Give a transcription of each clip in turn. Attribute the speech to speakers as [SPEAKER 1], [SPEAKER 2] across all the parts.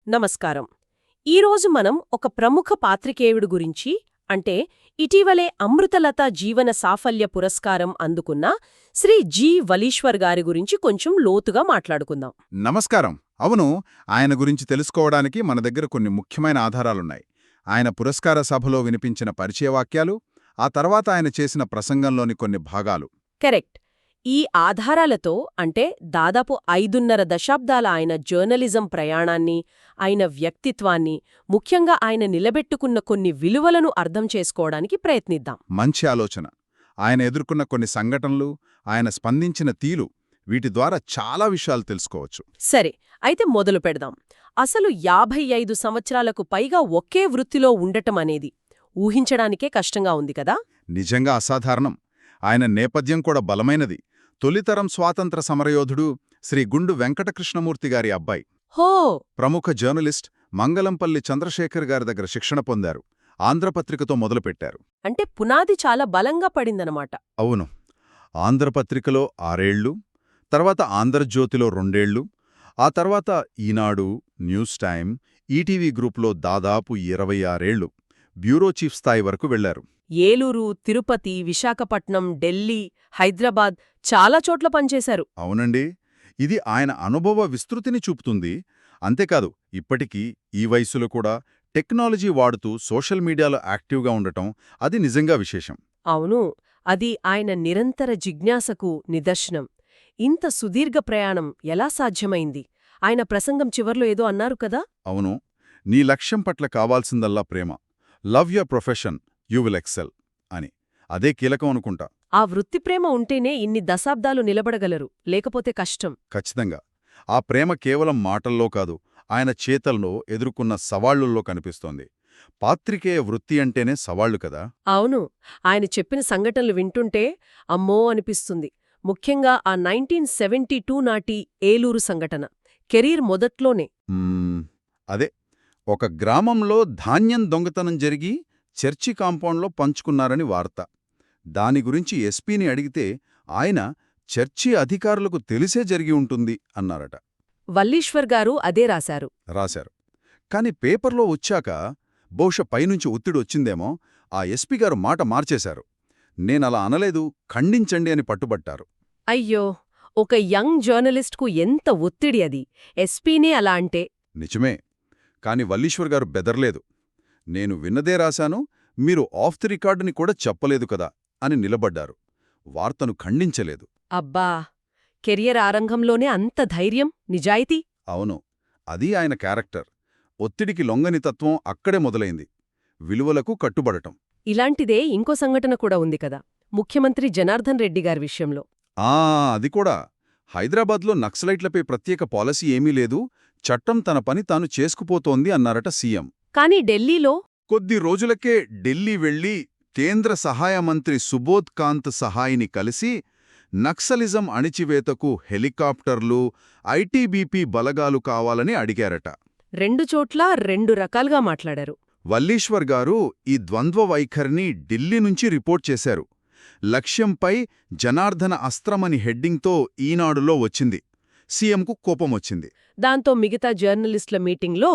[SPEAKER 1] నమస్కారం. ఈరోజు మనం ఒక ప్రముఖ పాత్రికేయుడు గురించి అంటే ఇటీవలే అమృతలత జీవన సాఫల్య పురస్కారం అందుకున్న శ్రీ జి. వలీశ్వర్ గారి గురించి కొంచెం లోతుగా మాట్లాడుకుందాం.
[SPEAKER 2] నమస్కారం. అవును, ఆయన గురించి తెలుసుకోవడానికి మన దగ్గర కొన్ని ముఖ్యమైన ఆధారాలున్నాయి. ఆయన పురస్కార సభలో వినిపించిన పరిచయవాక్యాలు, ఆ తర్వాత ఆయన చేసిన ప్రసంగంలోని కొన్ని భాగాలు.
[SPEAKER 1] కరెక్ట్. ఈ ఆధారాలతో అంటే దాదాపు 5.5 దశాబ్దాల ఆయన జర్నలిజం ప్రయాణాన్ని, ఆయన వ్యక్తిత్వాన్ని, ముఖ్యంగా ఆయన నిలబెట్టుకున్న కొన్ని విలువలను అర్థం చేసుకోవడానికి ప్రయత్నిద్దాం.
[SPEAKER 2] మంచి ఆలోచన. ఆయన ఎదుర్కొన్న కొన్ని సంఘటనలు, ఆయన స్పందించిన తీరు, వీటి ద్వారా చాలా విషయాలు తెలుసుకోవచ్చు.
[SPEAKER 1] సరే, అయితే మొదలు పెడదాం. అసలు 55 సంవత్సరాలకు పైగా ఒకే వృత్తిలో ఉండటం అనేది ఊహించడానికే కష్టంగా ఉంది కదా.
[SPEAKER 2] నిజంగా అసాధారణం. ఆయన నేపథ్యం కూడా బలమైనది. తొలితరం స్వాతంత్ర సమరయోధుడు శ్రీ గుండు వెంకటకృష్ణమూర్తి గారి అబ్బాయి.
[SPEAKER 1] హో!
[SPEAKER 2] ప్రముఖ జర్నలిస్ట్ మంగళంపల్లి చంద్రశేఖర్ గారి దగ్గర శిక్షణ పొందారు. ఆంధ్రపత్రికతో మొదలుపెట్టారు.
[SPEAKER 1] అంటే పునాది చాలా బలంగా పడిందనమాట.
[SPEAKER 2] అవును. ఆంధ్రపత్రికలో 6 ఏళ్లు, తర్వాత ఆంధ్రజ్యోతిలో 2 ఏళ్లు, ఆ తర్వాత ఈనాడు, న్యూస్ టైం, ఈటీవీ గ్రూప్లో దాదాపు 26 ఏళ్లు బ్యూరో చీఫ్ స్థాయి వరకు వెళ్లారు.
[SPEAKER 1] ఏలూరు, తిరుపతి, విశాఖపట్నం, ఢిల్లీ, హైదరాబాద్ చాలా చోట్ల పనిచేశారు.
[SPEAKER 2] అవునండి. ఇది ఆయన అనుభవ విస్తృతిని చూపుతుంది. అంతేకాదు, ఇప్పటికీ ఈ వయసులో కూడా టెక్నాలజీ వాడుతూ సోషల్ మీడియాలో యాక్టివ్గా ఉండటం అది నిజంగా విశేషం.
[SPEAKER 1] అవును, అది ఆయన నిరంతర జిజ్ఞాసకు నిదర్శనం. ఇంత సుదీర్ఘ ప్రయాణం ఎలా సాధ్యమైంది? ఆయన ప్రసంగం చివర్లో ఏదో అన్నారు కదా.
[SPEAKER 2] అవును, నీ లక్ష్యం పట్ల కావాల్సిందల్లా ప్రేమ. Love your profession, you will excel అని. అదే కీలకం అనుకుంటా.
[SPEAKER 1] ఆ వృత్తిప్రేమ ఉంటేనే ఇన్ని దశాబ్దాలు నిలబడగలరు, లేకపోతే కష్టం.
[SPEAKER 2] ఖచ్చితంగా. ఆ ప్రేమ కేవలం మాటల్లో కాదు, ఆయన చేతల్లో ఎదుర్కొన్న సవాళ్లుల్లో కనిపిస్తోంది. పాత్రికేయ వృత్తి అంటేనే సవాళ్లు కదా.
[SPEAKER 1] అవును, ఆయన చెప్పిన సంఘటనలు వింటుంటే అమ్మో అనిపిస్తుంది. ముఖ్యంగా ఆ 1972 నాటి ఏలూరు సంఘటన, కెరీర్ మొదట్లోనే.
[SPEAKER 2] అదే, ఒక గ్రామంలో ధాన్యం దొంగతనం జరిగి చర్చి కాంపౌండ్లో పంచుకున్నారని వార్త. దాని గురించి ఎస్పీని అడిగితే ఆయన చర్చి అధికారులకు తెలిసే జరిగి ఉంటుంది అన్నారట.
[SPEAKER 1] వల్లీశ్వర్ గారు అదే రాశారు.
[SPEAKER 2] కాని పేపర్లో వచ్చాక బహుశా పైనుంచి ఒత్తిడి వచ్చిందేమో, ఆ ఎస్పీ గారు మాట మార్చేశారు. నేనలా అనలేదు, ఖండించండి అని పట్టుబట్టారు.
[SPEAKER 1] అయ్యో, ఒక యంగ్ జర్నలిస్ట్కు ఎంత ఒత్తిడి అది. ఎస్పీనే అలా అంటే.
[SPEAKER 2] నిజమే. కాని వల్లీశ్వర్ గారు బెదర్లేదు. నేను విన్నదే రాశాను, మీరు ఆఫ్ ది రికార్డుని కూడా చెప్పలేదు కదా అని నిలబడ్డారు. వార్తను ఖండించలేదు.
[SPEAKER 1] అబ్బా, కెరియర్ ఆరంభంలోనే అంత ధైర్యం, నిజాయితీ.
[SPEAKER 2] అవును, అది ఆయన క్యారెక్టర్. ఒత్తిడికి లొంగని తత్వం అక్కడే మొదలైంది. విలువలకు కట్టుబడటం.
[SPEAKER 1] ఇలాంటిదే ఇంకో సంఘటన కూడా ఉంది కదా, ముఖ్యమంత్రి జనార్దన్ రెడ్డి గారి విషయంలో.
[SPEAKER 2] అది కూడా. హైదరాబాద్లో నక్సలైట్లపై ప్రత్యేక పాలసీ ఏమీ లేదు, చట్టం తన పని తాను చేసుకుపోతోంది అన్నారట సీఎం.
[SPEAKER 1] కానీ ఢిల్లీలో
[SPEAKER 2] కొద్ది రోజులకే ఢిల్లీ వెళ్లి కేంద్ర సహాయ మంత్రి సుబోధ్ కాంత్ సహాయిని కలిసి నక్సలిజం అణిచివేతకు హెలికాప్టర్లు, ఐటీబీపీ బలగాలు కావాలని అడిగారట.
[SPEAKER 1] 2 చోట్ల 2 రకాలుగా మాట్లాడారు.
[SPEAKER 2] వల్లీశ్వర్ గారు ఈ ద్వంద్వ వైఖరిని ఢిల్లీ నుంచి రిపోర్ట్ చేశారు. లక్ష్యంపై జనార్దన అస్త్రమని హెడ్డింగ్తో ఈనాడులో వచ్చింది. సీఎంకు కోపమొచ్చింది.
[SPEAKER 1] దాంతో మిగతా జర్నలిస్టుల మీటింగ్లో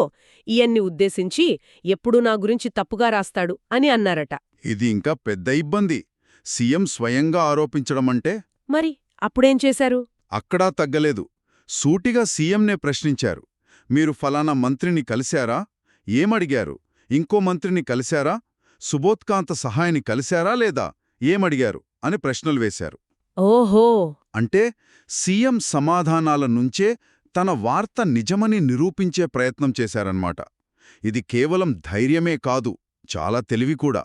[SPEAKER 1] ఈయన్ని ఉద్దేశించి ఎప్పుడూ నా గురించి తప్పుగా రాస్తాడు అని అన్నారట.
[SPEAKER 2] ఇది ఇంకా పెద్ద ఇబ్బంది. సీఎం స్వయంగా ఆరోపించడమంటే.
[SPEAKER 1] మరి అప్పుడేం చేశారు?
[SPEAKER 2] అక్కడా తగ్గలేదు. సూటిగా సీఎంనే ప్రశ్నించారు. మీరు ఫలానా మంత్రిని కలిశారా? ఏమడిగారు? ఇంకో మంత్రిని కలిశారా? సుబోధ్కాంత సహాయని కలిశారా లేదా? ఏమడిగారు అని ప్రశ్నలు వేశారు.
[SPEAKER 1] ఓహో!
[SPEAKER 2] అంటే సీఎం సమాధానాల నుంచే తన వార్త నిజమని నిరూపించే ప్రయత్నం చేశారన్నమాట. ఇది కేవలం ధైర్యమే కాదు, చాలా తెలివి కూడా.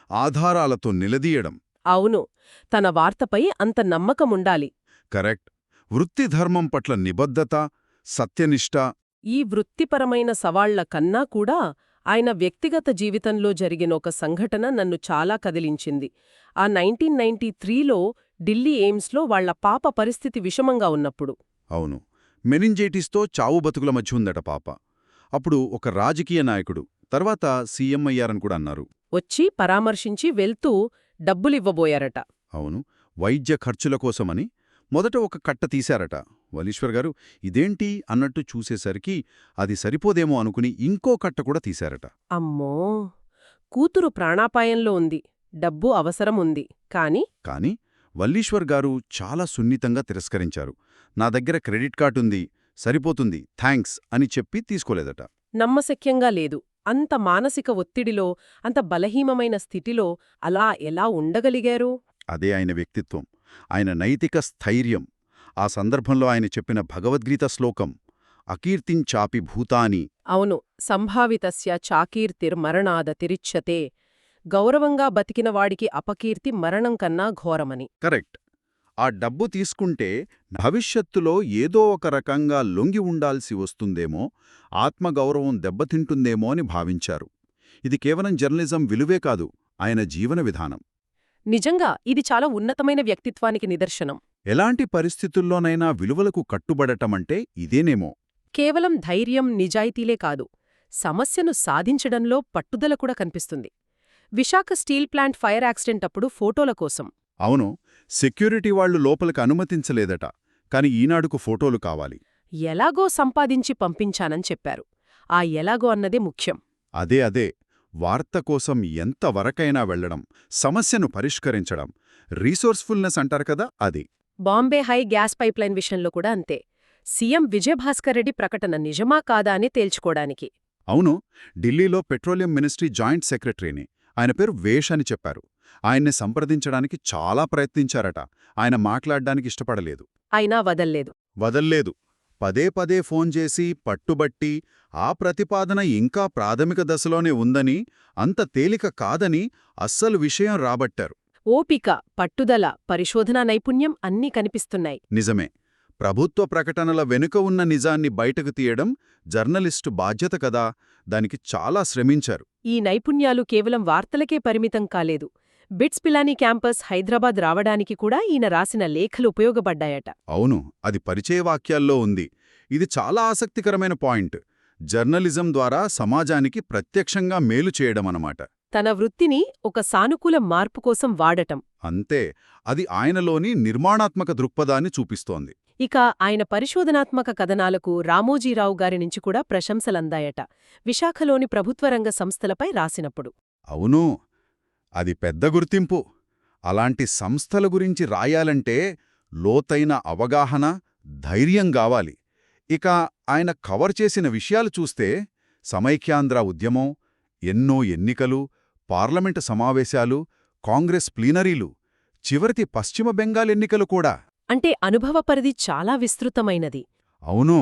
[SPEAKER 2] ఆధారాలతో నిలదీయడం.
[SPEAKER 1] అవును, తన వార్తపై అంత నమ్మకముండాలి.
[SPEAKER 2] కరెక్ట్. వృత్తిధర్మం పట్ల నిబద్ధత, సత్యనిష్ట.
[SPEAKER 1] ఈ వృత్తిపరమైన సవాళ్ల కన్నా కూడా ఆయన వ్యక్తిగత జీవితంలో జరిగిన ఒక సంఘటన నన్ను చాలా కదిలించింది. ఆ 1993లో ఢిల్లీ ఎయిమ్స్లో వాళ్ల పాప పరిస్థితి విషమంగా ఉన్నప్పుడు.
[SPEAKER 2] అవును, మెనింజైటిస్తో చావు బతుకుల మధ్య ఉందట పాప. అప్పుడు ఒక రాజకీయ నాయకుడు, తర్వాత సీఎం అయ్యారని కూడా అన్నారు,
[SPEAKER 1] వచ్చి పరామర్శించి వెళ్తూ డబ్బులివ్వబోయారట.
[SPEAKER 2] అవును, వైద్య ఖర్చుల కోసమని. మొదట ఒక కట్ట తీశారట. వలీశ్వర్ గారు ఇదేంటి అన్నట్టు చూసేసరికి అది సరిపోదేమో అనుకుని ఇంకో కట్ట కూడా తీశారట.
[SPEAKER 1] అమ్మో! కూతురు ప్రాణాపాయంలో ఉంది. డబ్బు అవసరం ఉంది.
[SPEAKER 2] కాని వల్లీశ్వర్ గారు చాలా సున్నితంగా తిరస్కరించారు. నా దగ్గర క్రెడిట్ కార్డుంది, సరిపోతుంది, థాంక్స్ అని చెప్పి తీసుకోలేదట.
[SPEAKER 1] నమ్మశక్యంగా లేదు. అంత మానసిక ఒత్తిడిలో, అంత బలహీనమైన స్థితిలో అలా ఎలా ఉండగలిగారు?
[SPEAKER 2] అదే ఆయన వ్యక్తిత్వం, ఆయన నైతిక స్థైర్యం. ఆ సందర్భంలో ఆయన చెప్పిన భగవద్గీత శ్లోకం అకీర్తించాపి భూతాని.
[SPEAKER 1] అవును, సంభావితస్య చాకీర్తిర్మరణాదతిరిచ్యతే. గౌరవంగా బతికినవాడికి అపకీర్తి మరణం కన్నా ఘోరమని.
[SPEAKER 2] కరెక్ట్. ఆ డబ్బు తీసుకుంటే భవిష్యత్తులో ఏదో ఒక రకంగా లొంగి ఉండాల్సి వస్తుందేమో, ఆత్మగౌరవం దెబ్బతింటుందేమో అని భావించారు. ఇది కేవలం జర్నలిజం విలువే కాదు, ఆయన జీవన విధానం.
[SPEAKER 1] నిజంగా ఇది చాలా ఉన్నతమైన వ్యక్తిత్వానికి నిదర్శనం.
[SPEAKER 2] ఎలాంటి పరిస్థితుల్లోనైనా విలువలకు కట్టుబడటమంటే ఇదేనేమో.
[SPEAKER 1] కేవలం ధైర్యం, నిజాయితీలే కాదు, సమస్యను సాధించడంలో పట్టుదల కూడా కనిపిస్తుంది. Visakha steel plant fire accident అప్పుడు ఫోటోల కోసం.
[SPEAKER 2] అవును, సెక్యూరిటీ వాళ్లు లోపలికి అనుమతించలేదట. కాని ఈనాడుకు ఫోటోలు కావాలి.
[SPEAKER 1] ఎలాగో సంపాదించి పంపించానని చెప్పారు. ఆ ఎలాగో అన్నదే ముఖ్యం.
[SPEAKER 2] అదే వార్త కోసం ఎంతవరకైనా వెళ్లడం, సమస్యను పరిష్కరించడం, రీసోర్స్ఫుల్నెస్ అంటారు కదా, అది.
[SPEAKER 1] బాంబే హై గ్యాస్ పైప్లైన్ విషయంలో కూడా అంతే. సీఎం విజయభాస్కర్ రెడ్డి ప్రకటన నిజమా కాదా అని తేల్చుకోవడానికి.
[SPEAKER 2] అవును, ఢిల్లీలో పెట్రోలియం మినిస్ట్రీ జాయింట్ సెక్రటరీని, ఆయన పేరు వేష్ అని చెప్పారు. ఆయన్ని సంప్రదించడానికి చాలా ప్రయత్నించారట. ఆయన మాట్లాడ్డానికి ఇష్టపడలేదు.
[SPEAKER 1] అయినా వదల్లేదు.
[SPEAKER 2] పదే ఫోన్ చేసి పట్టుబట్టి ఆ ప్రతిపాదన ఇంకా ప్రాథమిక దశలోనే ఉందని, అంత తేలిక కాదని అస్సలు విషయం రాబట్టారు.
[SPEAKER 1] ఓపిక, పట్టుదల, పరిశోధనా నైపుణ్యం అన్నీ కనిపిస్తున్నాయి.
[SPEAKER 2] నిజమే. ప్రభుత్వ ప్రకటనల వెనుక ఉన్న నిజాన్ని బయటకు తీయడం జర్నలిస్టు బాధ్యత కదా, దానికి చాలా శ్రమించారు.
[SPEAKER 1] ఈ నైపుణ్యాలు కేవలం వార్తలకే పరిమితం కాలేదు. బిట్స్ పిలానీ క్యాంపస్ హైదరాబాద్ రావడానికి కూడా ఈయన రాసిన లేఖలు ఉపయోగపడ్డాయట.
[SPEAKER 2] అవును, అది పరిచయవాక్యాల్లో ఉంది. ఇది చాలా ఆసక్తికరమైన పాయింట్. జర్నలిజం ద్వారా సమాజానికి ప్రత్యక్షంగా మేలు చేయడమన్నమాట.
[SPEAKER 1] తన వృత్తిని ఒక సానుకూల మార్పు కోసం వాడటం.
[SPEAKER 2] అంతే, అది ఆయనలోని నిర్మాణాత్మక దృక్పథాన్ని చూపిస్తోంది.
[SPEAKER 1] ఇక ఆయన పరిశోధనాత్మక కథనాలకు రామోజీరావు గారి నుంచి కూడా ప్రశంసలందాయట, విశాఖలోని ప్రభుత్వరంగ సంస్థలపై రాసినప్పుడు.
[SPEAKER 2] అవును, అది పెద్ద గుర్తింపు. అలాంటి సంస్థల గురించి రాయాలంటే లోతైన అవగాహన, ధైర్యం గావాలి. ఇక ఆయన కవర్ చేసిన విషయాలు చూస్తే సమైక్యాంధ్ర ఉద్యమం, ఎన్నో ఎన్నికలు, పార్లమెంటు సమావేశాలు, కాంగ్రెస్ ప్లీనరీలు, చివరిది పశ్చిమ బెంగాల్ ఎన్నికలు కూడా.
[SPEAKER 1] అంటే అనుభవ పరిధి చాలా విస్తృతమైనది.
[SPEAKER 2] అవును,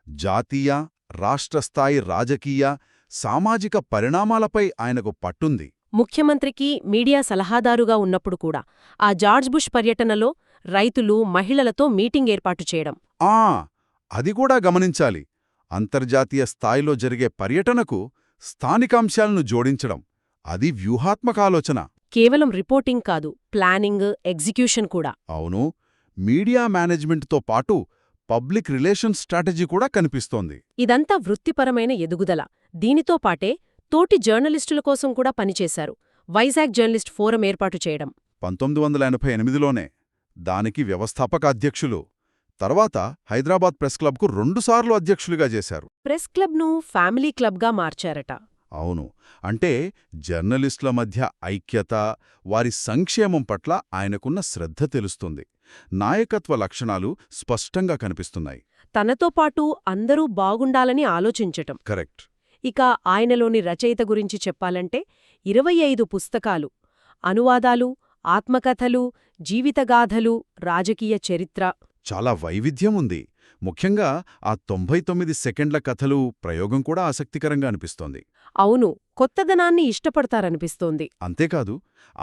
[SPEAKER 2] జాతీయ, రాష్ట్రస్థాయి రాజకీయ, సామాజిక పరిణామాలపై ఆయనకు పట్టుంది.
[SPEAKER 1] ముఖ్యమంత్రికి మీడియా సలహాదారుగా ఉన్నప్పుడు కూడా ఆ జార్జ్ బుష్ పర్యటనలో రైతులు, మహిళలతో మీటింగ్ ఏర్పాటు చేయడం.
[SPEAKER 2] అది కూడా గమనించాలి. అంతర్జాతీయ స్థాయిలో జరిగే పర్యటనకు స్థానికాంశాలను జోడించడం, అది వ్యూహాత్మక ఆలోచన.
[SPEAKER 1] కేవలం రిపోర్టింగ్ కాదు, ప్లానింగ్, ఎగ్జిక్యూషన్ కూడా.
[SPEAKER 2] అవును, మీడియా మేనేజ్మెంట్తో పాటు పబ్లిక్ రిలేషన్స్ స్ట్రాటజీ కూడా కనిపిస్తోంది.
[SPEAKER 1] ఇదంతా వృత్తిపరమైన ఎదుగుదల. దీనితో పాటే తోటి జర్నలిస్టుల కోసం కూడా పనిచేశారు. వైజాగ్ జర్నలిస్ట్ ఫోరం ఏర్పాటు చేయడం
[SPEAKER 2] 1988లోనే. దానికి వ్యవస్థాపక అధ్యక్షులు. తర్వాత హైదరాబాద్ ప్రెస్ క్లబ్కు 2 సార్లు అధ్యక్షులుగా చేశారు.
[SPEAKER 1] ప్రెస్ క్లబ్ను ఫ్యామిలీ క్లబ్గా మార్చారట.
[SPEAKER 2] అవును, అంటే జర్నలిస్టుల మధ్య ఐక్యత, వారి సంక్షేమం పట్ల ఆయనకున్న శ్రద్ధ తెలుస్తుంది. నాయకత్వ లక్షణాలు స్పష్టంగా కనిపిస్తున్నాయి.
[SPEAKER 1] తనతో పాటు అందరూ బాగుండాలని ఆలోచించటం.
[SPEAKER 2] కరెక్ట్.
[SPEAKER 1] ఇక ఆయనలోని రచయిత గురించి చెప్పాలంటే 25 పుస్తకాలు, అనువాదాలు, ఆత్మకథలు, జీవితగాథలు, రాజకీయ చరిత్ర.
[SPEAKER 2] చాలా వైవిధ్యం ఉంది. ముఖ్యంగా ఆ 99 సెకండ్ల కథలు ప్రయోగం కూడా ఆసక్తికరంగా అనిపిస్తోంది.
[SPEAKER 1] అవును, కొత్తదనాన్ని ఇష్టపడతారనిపిస్తోంది.
[SPEAKER 2] అంతేకాదు,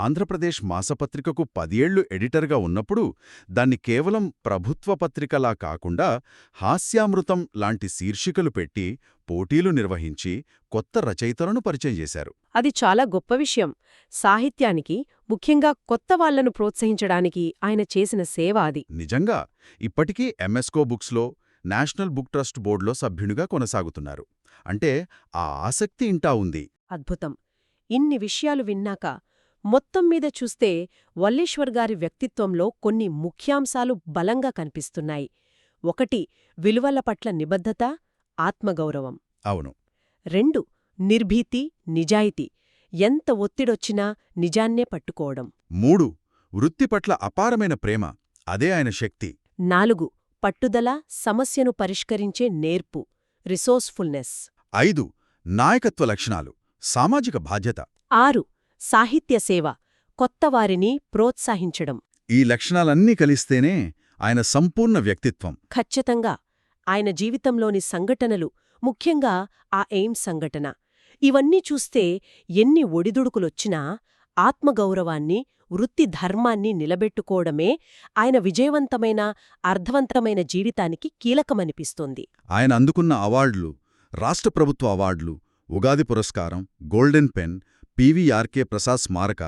[SPEAKER 2] ఆంధ్రప్రదేశ్ మాసపత్రికకు 10 ఏళ్లు ఎడిటర్గా ఉన్నప్పుడు దాన్ని కేవలం ప్రభుత్వ పత్రికలా కాకుండా హాస్యామృతం లాంటి శీర్షికలు పెట్టి పోటీలు నిర్వహించి కొత్త రచయితలను పరిచయం చేశారు.
[SPEAKER 1] అది చాలా గొప్ప విషయం. సాహిత్యానికి, ముఖ్యంగా కొత్త వాళ్లను ప్రోత్సహించడానికి ఆయన చేసిన సేవ అది.
[SPEAKER 2] నిజంగా. ఇప్పటికీ ఎంఎస్కో బుక్స్లో, నేషనల్ బుక్ ట్రస్ట్ బోర్డులో సభ్యునిగా కొనసాగుతున్నారు. అంటే ఆ ఆసక్తి ఇంటా ఉంది.
[SPEAKER 1] అద్భుతం. ఇన్ని విషయాలు విన్నాక మొత్తం మీద చూస్తే వల్లీశ్వర్ గారి వ్యక్తిత్వంలో కొన్ని ముఖ్యాంశాలు బలంగా కనిపిస్తున్నాయి. 1 విలువల పట్ల నిబద్ధత, ఆత్మగౌరవం.
[SPEAKER 2] అవును.
[SPEAKER 1] 2 నిర్భీతి, నిజాయితీ. ఎంత ఒత్తిడొచ్చినా నిజాన్నే పట్టుకోవడం.
[SPEAKER 2] 3 వృత్తి పట్ల అపారమైన ప్రేమ, అదే ఆయన శక్తి.
[SPEAKER 1] 4 పట్టుదల, సమస్యను పరిష్కరించే నేర్పు, రిసోర్స్ఫుల్నెస్.
[SPEAKER 2] 5 నాయకత్వ లక్షణాలు, సామాజిక బాధ్యత.
[SPEAKER 1] 6 సాహిత్య సేవ, కొత్తవారిని ప్రోత్సహించడం.
[SPEAKER 2] ఈ లక్షణాలన్నీ కలిస్తేనే ఆయన సంపూర్ణ వ్యక్తిత్వం.
[SPEAKER 1] ఖచ్చితంగా ఆయన జీవితంలోని సంఘటనలు, ముఖ్యంగా ఆ ఎయిమ్స్ సంఘటన, ఇవన్నీ చూస్తే ఎన్ని ఒడిదుడుకులొచ్చినా ఆత్మగౌరవాన్ని, వృత్తి ధర్మాన్ని నిలబెట్టుకోవడమే ఆయన విజయవంతమైన, అర్థవంతమైన జీవితానికి కీలకమనిపిస్తోంది.
[SPEAKER 2] ఆయన అందుకున్న అవార్డులు, రాష్ట్ర ప్రభుత్వ అవార్డులు, ఉగాది పురస్కారం, గోల్డెన్ పెన్, పివిఆర్కే ప్రసాద్ స్మారక,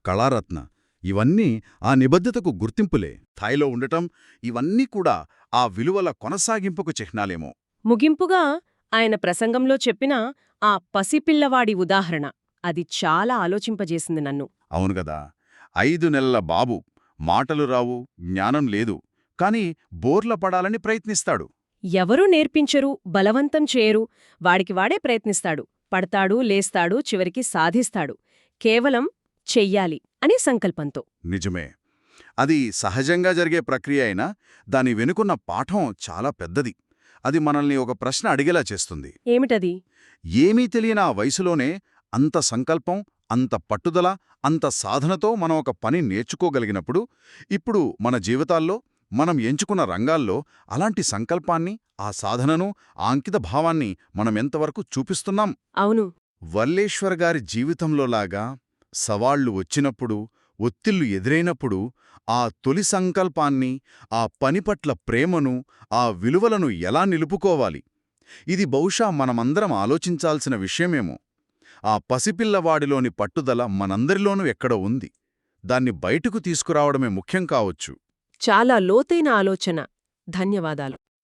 [SPEAKER 2] కళారత్న, ఇవన్నీ ఆ నిబద్ధతకు గుర్తింపులే. స్థాయిలో ఉండటం, ఇవన్నీ కూడా ఆ విలువల కొనసాగింపుకు చిహ్నాలేమో.
[SPEAKER 1] ముగింపుగా ఆయన ప్రసంగంలో చెప్పిన ఆ పసిపిల్లవాడి ఉదాహరణ, అది చాలా ఆలోచింపజేసింది నన్ను.
[SPEAKER 2] అవునుగదా, 5 నెలల బాబు, మాటలు రావు, జ్ఞానం లేదు, కాని బోర్ల పడాలని ప్రయత్నిస్తాడు.
[SPEAKER 1] ఎవరూ నేర్పించరు, బలవంతం చేయరు, వాడికి వాడే ప్రయత్నిస్తాడు, పడతాడు, లేస్తాడు, చివరికి సాధిస్తాడు. కేవలం చెయ్యాలి అనే సంకల్పంతో.
[SPEAKER 2] నిజమే. అది సహజంగా జరిగే ప్రక్రియ అయినా దాని వెనుకున్న పాఠం చాలా పెద్దది. అది మనల్ని ఒక ప్రశ్న అడిగేలా చేస్తుంది.
[SPEAKER 1] ఏమిటది?
[SPEAKER 2] ఏమీ తెలియని ఆ వయసులోనే అంత సంకల్పం, అంత పట్టుదల, అంత సాధనతో మనం ఒక పని నేర్చుకోగలిగినప్పుడు, ఇప్పుడు మన జీవితాల్లో, మనం ఎంచుకున్న రంగాల్లో అలాంటి సంకల్పాన్ని, ఆ సాధనను, ఆ అంకిత భావాన్ని మనమెంతవరకు చూపిస్తున్నాం?
[SPEAKER 1] అవును.
[SPEAKER 2] వల్లేశ్వర్ గారి జీవితంలోలాగా సవాళ్లు వచ్చినప్పుడు, ఒత్తిళ్లు ఎదురైనప్పుడు ఆ తొలి సంకల్పాన్ని, ఆ పని పట్ల ప్రేమను, ఆ విలువలను ఎలా నిలుపుకోవాలి? ఇది బహుశా మనమందరం ఆలోచించాల్సిన విషయమేమో. ఆ పసిపిల్లవాడిలోని పట్టుదల మనందరిలోనూ ఎక్కడో ఉంది. దాన్ని బయటకు తీసుకురావడమే ముఖ్యం కావచ్చు.
[SPEAKER 1] చాలా లోతైన ఆలోచన. ధన్యవాదాలు.